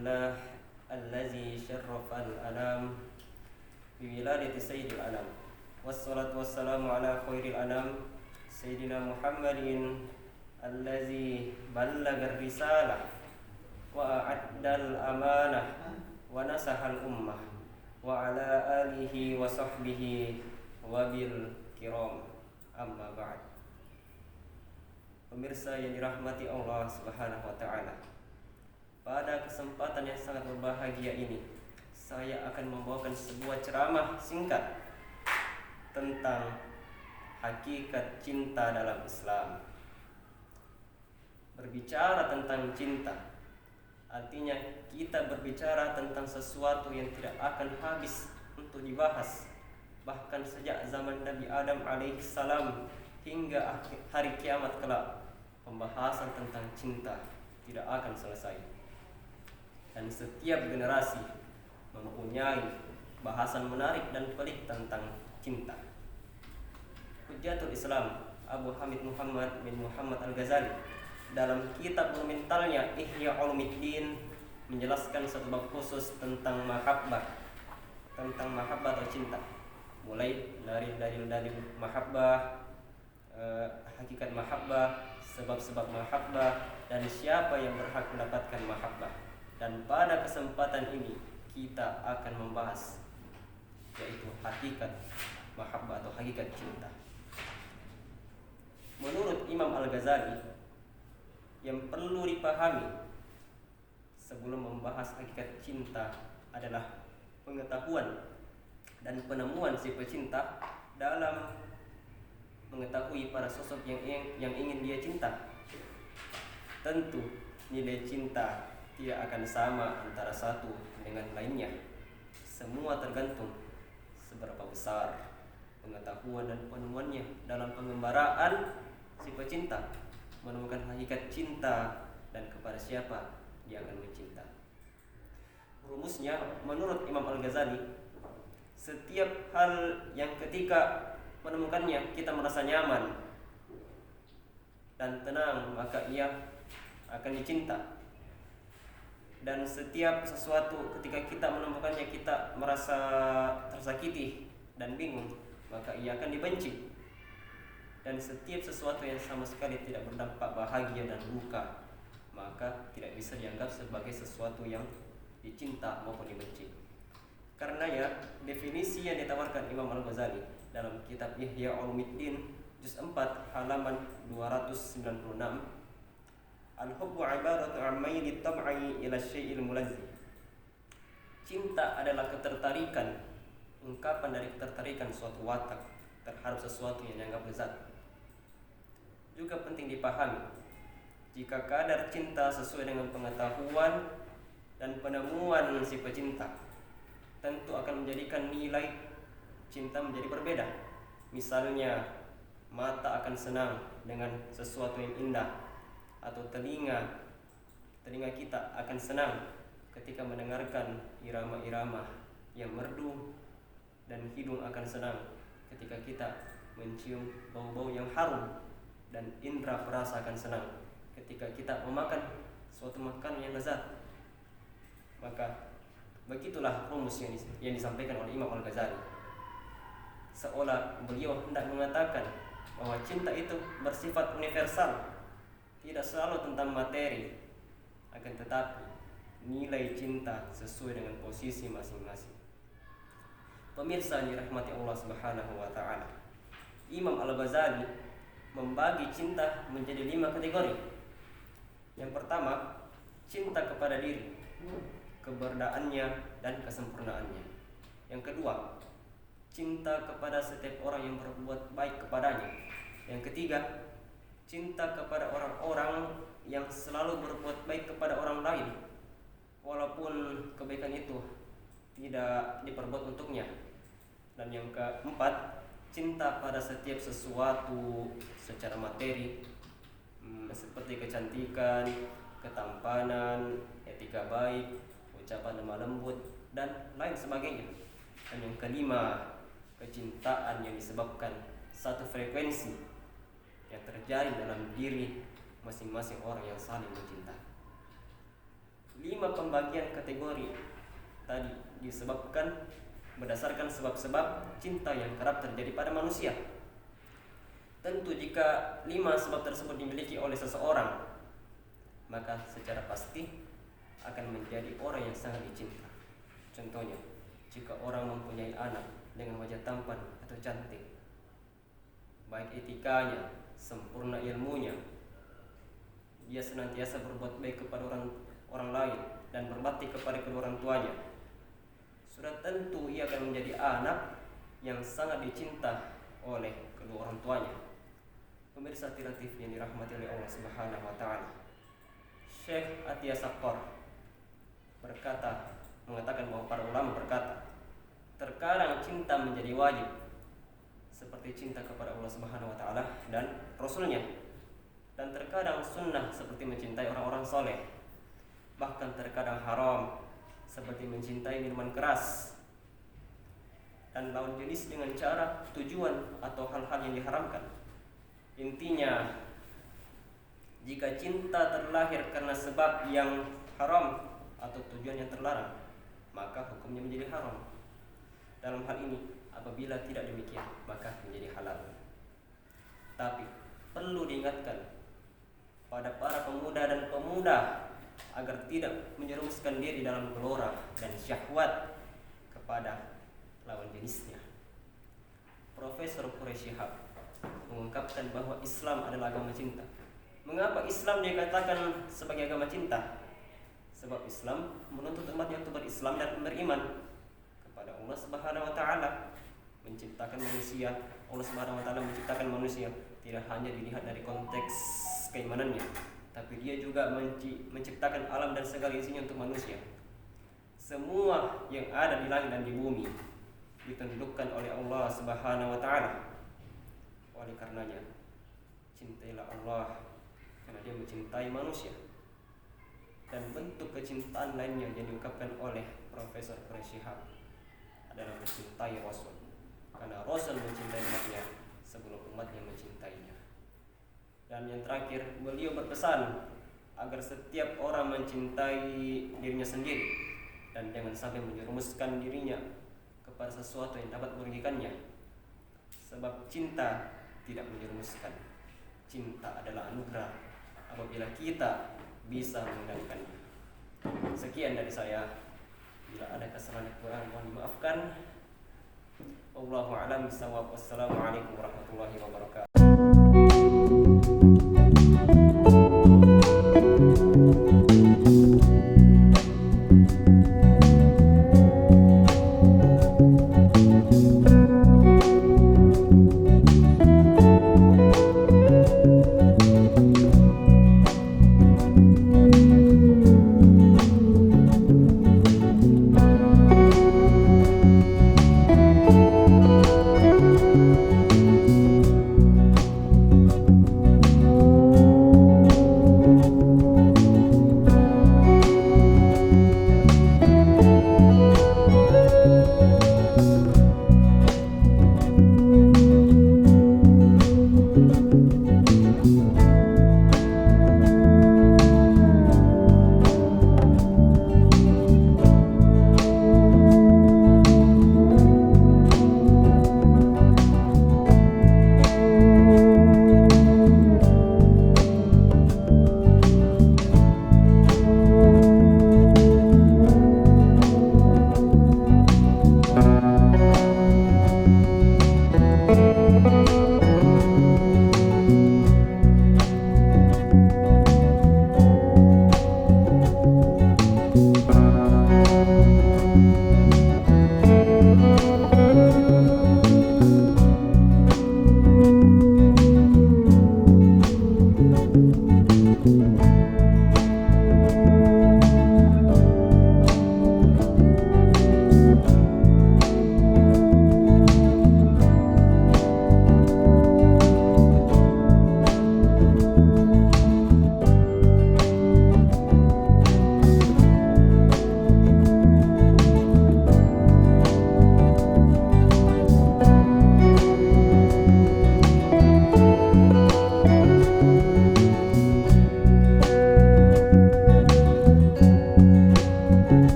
لله الذي شرف الأنام بولادة سيد الأنام والصلاة والسلام على خير الأنام سيدنا محمد الذي بلغ الرسالة وأعد الأمانة ونصح الأمة وعلى آله وصحبه وبالكرام أما بعد. Pemirsa yang dirahmati Allah Subhanahu wa taala. Pada kesempatan yang sangat berbahagia ini, saya akan membawakan sebuah ceramah singkat tentang hakikat cinta dalam Islam. Berbicara tentang cinta, artinya kita berbicara tentang sesuatu yang tidak akan habis untuk dibahas, bahkan sejak zaman Nabi Adam alaihissalam hingga hari kiamat kelak. Pembahasan tentang cinta tidak akan selesai, dan setiap generasi mempunyai bahasan menarik dan pelik tentang cinta. Hujjatul Islam Abu Hamid Muhammad bin Muhammad Al-Ghazali dalam kitab monumentalnya Ihya Ulumuddin menjelaskan satu bab khusus tentang mahabbah, atau cinta, mulai dari dalil mahabbah, hakikat mahabbah, sebab-sebab mahabbah, dan siapa yang berhak mendapatkan mahabbah. Dan pada kesempatan ini kita akan membahas yaitu hakikat mahabbah atau hakikat cinta. Menurut Imam Al-Ghazali, yang perlu dipahami sebelum membahas hakikat cinta adalah pengetahuan dan penemuan si pecinta dalam mengetahui para sosok yang ingin dia cinta. Tentu nilai cinta tidak akan sama antara satu dengan lainnya. Semua tergantung seberapa besar pengetahuan dan penemuannya dalam pengembaraan si pecinta menemukan hakikat cinta dan kepada siapa dia akan mencinta. Rumusnya menurut Imam Al-Ghazali, setiap hal yang ketika menemukannya kita merasa nyaman dan tenang, maka ia akan dicinta. Dan setiap sesuatu ketika kita menemukannya kita merasa tersakiti dan bingung, maka ia akan dibenci. Dan setiap sesuatu yang sama sekali tidak berdampak bahagia dan duka, maka tidak bisa dianggap sebagai sesuatu yang dicinta maupun dibenci. Karena ya, definisi yang ditawarkan Imam Al-Ghazali dalam kitab Ihya Ulumuddin juz 4 halaman 296, al-hubbu ibaratu an maili tab'i ila syai'il mulazzim. Cinta adalah ketertarikan, ungkapan dari ketertarikan suatu watak terhadap sesuatu yang dianggap lezat. Juga penting dipahami, jika kadar cinta sesuai dengan pengetahuan dan penemuan si pecinta, tentu akan menjadikan nilai cinta menjadi berbeda. Misalnya, mata akan senang dengan sesuatu yang indah, atau telinga kita akan senang ketika mendengarkan irama-irama yang merdu, dan hidung akan senang ketika kita mencium bau-bau yang harum, dan indera perasa akan senang ketika kita memakan suatu makanan yang lezat. Maka begitulah rumus yang disampaikan oleh Imam Al-Ghazali, seolah beliau hendak mengatakan bahwa cinta itu bersifat universal, tidak selalu tentang materi, akan tetapi nilai cinta sesuai dengan posisi masing-masing. Pemirsa yang dirahmati Allah Subhanahu wa taala, Imam Al-Ghazali membagi cinta menjadi 5 kategori. Yang pertama, cinta kepada diri, keberadaannya dan kesempurnaannya. Yang kedua, cinta kepada setiap orang yang berbuat baik kepadanya. Yang ketiga, cinta kepada orang-orang yang selalu berbuat baik kepada orang lain, walaupun kebaikan itu tidak diperbuat untuknya. Dan yang keempat, cinta pada setiap sesuatu secara materi, seperti kecantikan, ketampanan, etika baik, ucapan lemah lembut, dan lain sebagainya. Dan yang kelima, kecintaan yang disebabkan satu frekuensi yang terjadi dalam diri masing-masing orang yang saling mencinta. 5 pembagian kategori tadi disebabkan berdasarkan sebab-sebab cinta yang kerap terjadi pada manusia. Tentu jika 5 sebab tersebut dimiliki oleh seseorang, maka secara pasti akan menjadi orang yang sangat dicinta. Contohnya, jika orang mempunyai anak dengan wajah tampan atau cantik, baik etikanya, sempurna ilmunya, dia senantiasa berbuat baik kepada orang lain dan berbakti kepada kedua orang tuanya, sudah tentu ia akan menjadi anak yang sangat dicinta oleh kedua orang tuanya. Pemirsa Tirtif yang dirahmati oleh Allah Subhanahu wa taala, Syekh Atiyah Saqqar mengatakan bahwa para ulama berkata, terkadang cinta menjadi wajib seperti cinta kepada Allah Subhanahu wa taala dan Rasulnya, dan terkadang sunnah seperti mencintai orang-orang soleh, bahkan terkadang haram seperti mencintai minuman keras dan lawan jenis dengan cara, tujuan atau hal-hal yang diharamkan. Intinya, jika cinta terlahir karena sebab yang haram atau tujuan yang terlarang, maka hukumnya menjadi haram. Dalam hal ini, apabila tidak demikian, maka menjadi halal. Tapi perlu diingatkan pada para pemuda dan pemula agar tidak menjerumuskan diri dalam gelora dan syahwat kepada lawan jenisnya. Profesor Quraish Shihab mengungkapkan bahwa Islam adalah agama cinta. Mengapa Islam dikatakan sebagai agama cinta? Sebab Islam menuntut umatnya untuk berislam dan beriman kepada Allah Subhanahu wa taala, menciptakan manusia. Allah Subhanahu wa taala menciptakan manusia tidak hanya dilihat dari konteks keimanannya, tapi dia juga menciptakan alam dan segala isinya untuk manusia. Semua yang ada di langit dan di bumi ditundukkan oleh Allah Subhanahu wa taala. Oleh karenanya, cintailah Allah karena dia mencintai manusia. Dan bentuk kecintaan lainnya yang diungkapkan oleh Profesor Quraish Shihab adalah mencintai Rasul, karena Rasul mencintai umatnya sebelum umatnya mencintainya. Dan yang terakhir, beliau berpesan agar setiap orang mencintai dirinya sendiri dan jangan sampai menjerumuskan dirinya kepada sesuatu yang dapat merugikannya. Sebab cinta tidak menjerumuskan. Cinta adalah anugerah apabila kita bisa mengendalikannya. Sekian dari saya. Bila ada kesalahan yang kurang, mohon dimaafkan. Wallahu a'lam bishawab. Wassalamualaikum warahmatullahi wabarakatuh.